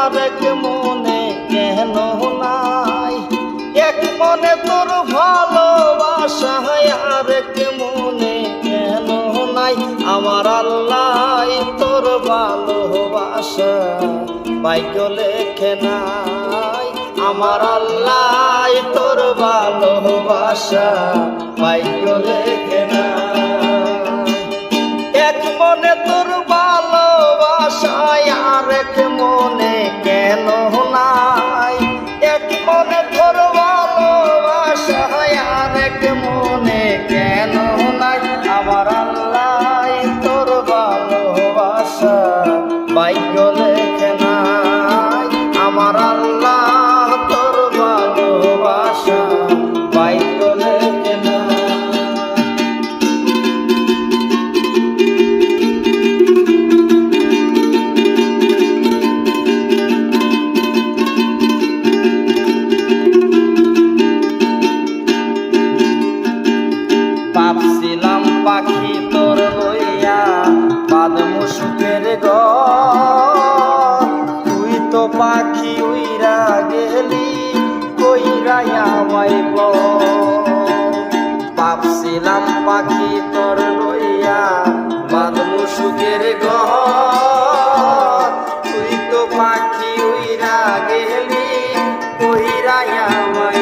আরেক মনে কেন নাই? এক মনে তোর ভালোবাসা আরেক মনে কেন নাই? আমার আল্লাহ তোর ভালোবাসা ভাগ্য লেখে নাই। আমার আল্লাহ তোর ভালোবাসা ভাগ্য লেখে নাই। এক মনে তোর ভালোবাসা আরেক মনে কেন নাই? এক মনে তোর ভালোবাসা আরেক মনে কেন নাই? আমার আল্লাহ তোর ভালোবাসা ভাগ্য লেখে নাই। আমার আল্লাহ তোর ভালোবাসা ভাগ্য লেখে নাই। ভাবছিলাম পাখি তোর লইয়া বাঁধমু সুখের ঘর, তুই তো পাখি উইরা গেলি কইরা আমায় বল। ভাবছিলাম পাখি তোর লইয়া বাঁধমু সুখের ঘর, তুই তো পাখি উইরা গেলি কইরা আমায়